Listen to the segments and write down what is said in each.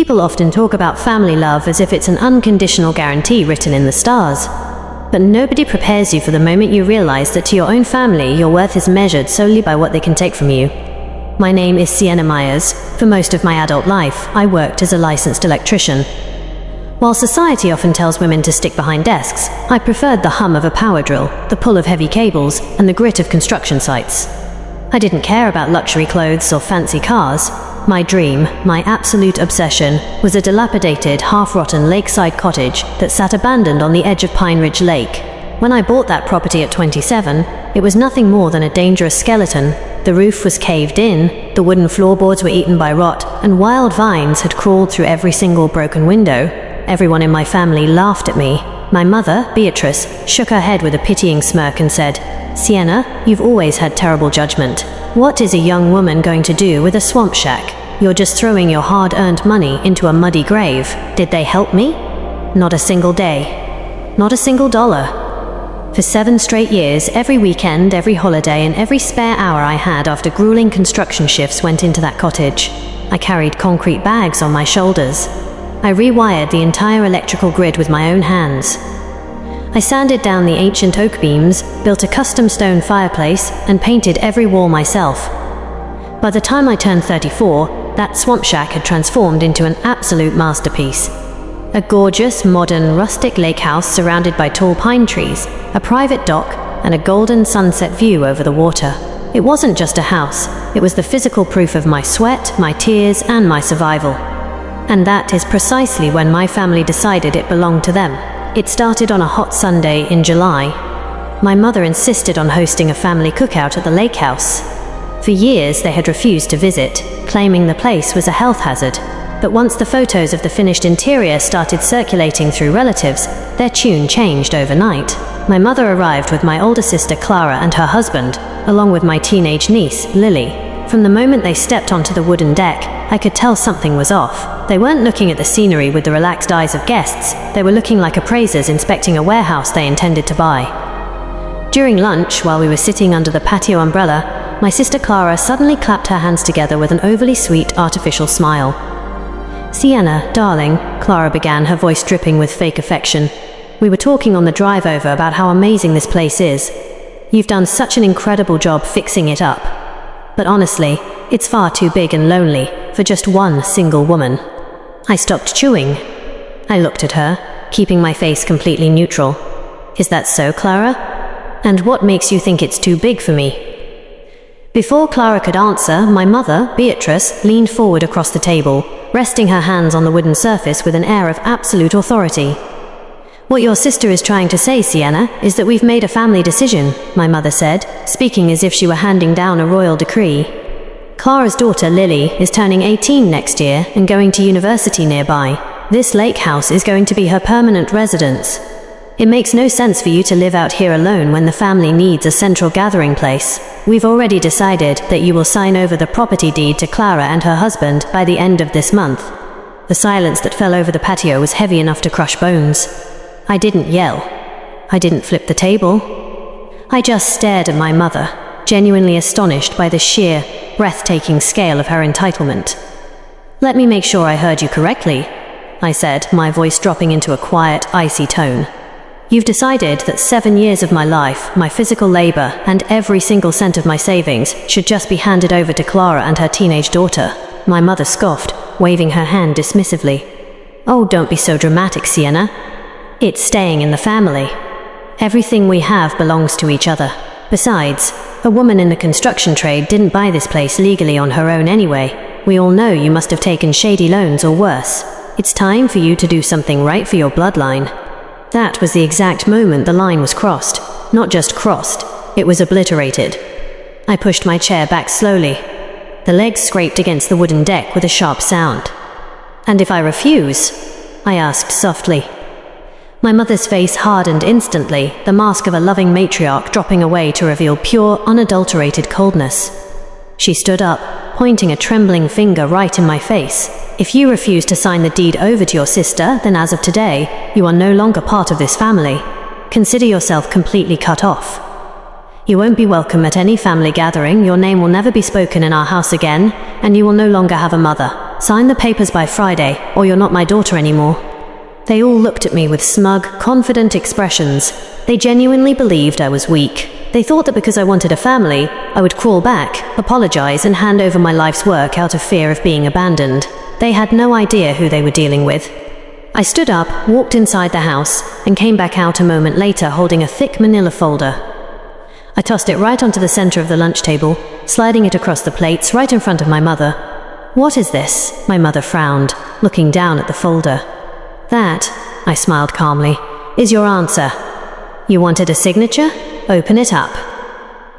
People often talk about family love as if it's an unconditional guarantee written in the stars. But nobody prepares you for the moment you realize that to your own family, your worth is measured solely by what they can take from you. My name is Sienna Myers. For most of my adult life, I worked as a licensed electrician. While society often tells women to stick behind desks, I preferred the hum of a power drill, the pull of heavy cables, and the grit of construction sites. I didn't care about luxury clothes or fancy cars. My dream, my absolute obsession, was a dilapidated, half-rotten lakeside cottage that sat abandoned on the edge of Pine Ridge Lake. When I bought that property at 27, it was nothing more than a dangerous skeleton. The roof was caved in, the wooden floorboards were eaten by rot, and wild vines had crawled through every single broken window. Everyone in my family laughed at me. My mother, Beatrice, shook her head with a pitying smirk and said, "Sienna, you've always had terrible judgment. What is a young woman going to do with a swamp shack? You're just throwing your hard-earned money into a muddy grave." Did they help me? Not a single day. Not a single dollar. For 7 straight years, every weekend, every holiday, and every spare hour I had after grueling construction shifts went into that cottage. I carried concrete bags on my shoulders. I rewired the entire electrical grid with my own hands. I sanded down the ancient oak beams, built a custom stone fireplace, and painted every wall myself. By the time I turned 34, that swamp shack had transformed into an absolute masterpiece. A gorgeous, modern, rustic lake house surrounded by tall pine trees, a private dock, and a golden sunset view over the water. It wasn't just a house, it was the physical proof of my sweat, my tears, and my survival. And that is precisely when my family decided it belonged to them. It started on a hot Sunday in July. My mother insisted on hosting a family cookout at the lake house. For years they had refused to visit, claiming the place was a health hazard. But once the photos of the finished interior started circulating through relatives, their tune changed overnight. My mother arrived with my older sister Clara and her husband, along with my teenage niece, Lily. From the moment they stepped onto the wooden deck, I could tell something was off. They weren't looking at the scenery with the relaxed eyes of guests, they were looking like appraisers inspecting a warehouse they intended to buy. During lunch, while we were sitting under the patio umbrella, my sister Clara suddenly clapped her hands together with an overly sweet, artificial smile. "Sienna, darling," Clara began, her voice dripping with fake affection. "We were talking on the drive over about how amazing this place is. You've done such an incredible job fixing it up. But honestly, it's far too big and lonely for just one single woman." I stopped chewing. I looked at her, keeping my face completely neutral. "Is that so, Clara? And what makes you think it's too big for me?" Before Clara could answer, my mother, Beatrice, leaned forward across the table, resting her hands on the wooden surface with an air of absolute authority. "What your sister is trying to say, Sienna, is that we've made a family decision," my mother said, speaking as if she were handing down a royal decree. "Clara's daughter, Lily, is turning 18 next year and going to university nearby. This lake house is going to be her permanent residence. It makes no sense for you to live out here alone when the family needs a central gathering place. We've already decided that you will sign over the property deed to Clara and her husband by the end of this month." The silence that fell over the patio was heavy enough to crush bones. I didn't yell. I didn't flip the table. I just stared at my mother, genuinely astonished by the sheer, breathtaking scale of her entitlement. "Let me make sure I heard you correctly," I said, my voice dropping into a quiet, icy tone. "You've decided that 7 years of my life, my physical labor, and every single cent of my savings should just be handed over to Clara and her teenage daughter." My mother scoffed, waving her hand dismissively. "Oh, don't be so dramatic, Sienna. It's staying in the family. Everything we have belongs to each other. Besides, a woman in the construction trade didn't buy this place legally on her own anyway. We all know you must have taken shady loans or worse. It's time for you to do something right for your bloodline." That was the exact moment the line was crossed. Not just crossed, it was obliterated. I pushed my chair back slowly. The legs scraped against the wooden deck with a sharp sound. "And if I refuse?" I asked softly. My mother's face hardened instantly, the mask of a loving matriarch dropping away to reveal pure, unadulterated coldness. She stood up, pointing a trembling finger right in my face. "If you refuse to sign the deed over to your sister, then as of today, you are no longer part of this family. Consider yourself completely cut off. You won't be welcome at any family gathering, your name will never be spoken in our house again, and you will no longer have a mother. Sign the papers by Friday, or you're not my daughter anymore." They all looked at me with smug, confident expressions. They genuinely believed I was weak. They thought that because I wanted a family, I would crawl back, apologize, and hand over my life's work out of fear of being abandoned. They had no idea who they were dealing with. I stood up, walked inside the house, and came back out a moment later holding a thick manila folder. I tossed it right onto the center of the lunch table, sliding it across the plates right in front of my mother. "What is this?" my mother frowned, looking down at the folder. "That," I smiled calmly, "is your answer. You wanted a signature? Open it up."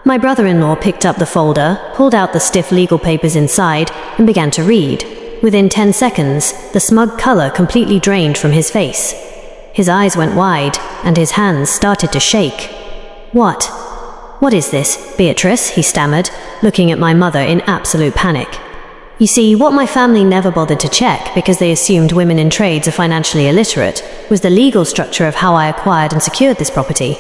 My brother-in-law picked up the folder, pulled out the stiff legal papers inside, and began to read. Within 10 seconds, the smug color completely drained from his face. His eyes went wide, and his hands started to shake. What is this, Beatrice?" he stammered, looking at my mother in absolute panic. You see, what my family never bothered to check, because they assumed women in trades are financially illiterate, was the legal structure of how I acquired and secured this property.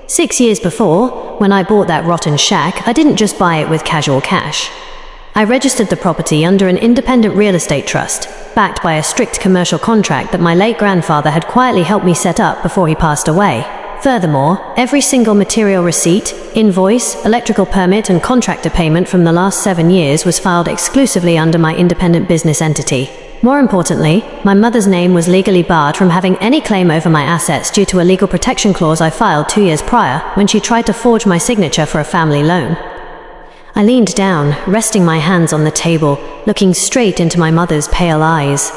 6 years before, when I bought that rotten shack, I didn't just buy it with casual cash. I registered the property under an independent real estate trust, backed by a strict commercial contract that my late grandfather had quietly helped me set up before he passed away. Furthermore, every single material receipt, invoice, electrical permit, and contractor payment from the last 7 years was filed exclusively under my independent business entity. More importantly, my mother's name was legally barred from having any claim over my assets due to a legal protection clause I filed 2 years prior when she tried to forge my signature for a family loan. I leaned down, resting my hands on the table, looking straight into my mother's pale eyes.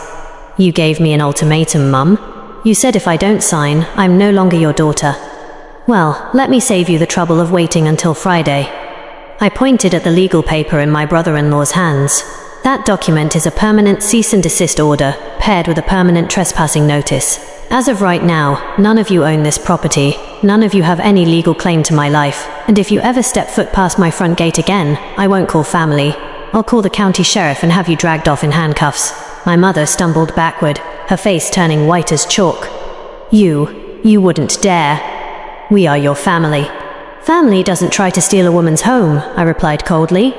"You gave me an ultimatum, Mum. You said if I don't sign, I'm no longer your daughter. Well, let me save you the trouble of waiting until Friday." I pointed at the legal paper in my brother-in-law's hands. "That document is a permanent cease and desist order, paired with a permanent trespassing notice. As of right now, none of you own this property, none of you have any legal claim to my life, and if you ever step foot past my front gate again, I won't call family. I'll call the county sheriff and have you dragged off in handcuffs." My mother stumbled backward, her face turning white as chalk. You wouldn't dare. We are your family." "Family doesn't try to steal a woman's home," I replied coldly.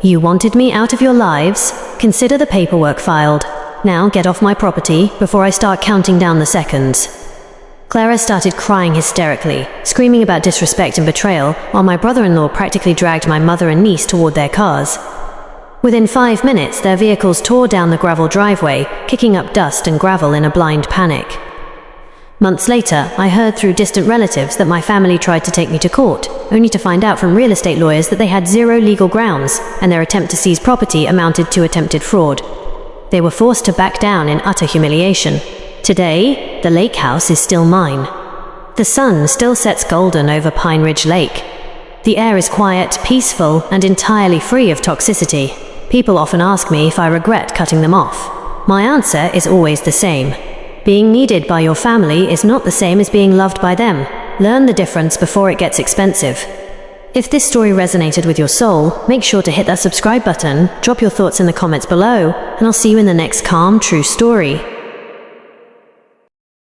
"You wanted me out of your lives? Consider the paperwork filed. Now get off my property before I start counting down the seconds." Clara started crying hysterically, screaming about disrespect and betrayal, while my brother-in-law practically dragged my mother and niece toward their cars. Within 5 minutes, their vehicles tore down the gravel driveway, kicking up dust and gravel in a blind panic. Months later, I heard through distant relatives that my family tried to take me to court, only to find out from real estate lawyers that they had 0 legal grounds, and their attempt to seize property amounted to attempted fraud. They were forced to back down in utter humiliation. Today, the lake house is still mine. The sun still sets golden over Pine Ridge Lake. The air is quiet, peaceful, and entirely free of toxicity. People often ask me if I regret cutting them off. My answer is always the same. Being needed by your family is not the same as being loved by them. Learn the difference before it gets expensive. If this story resonated with your soul, make sure to hit that subscribe button, drop your thoughts in the comments below, and I'll see you in the next calm, true story.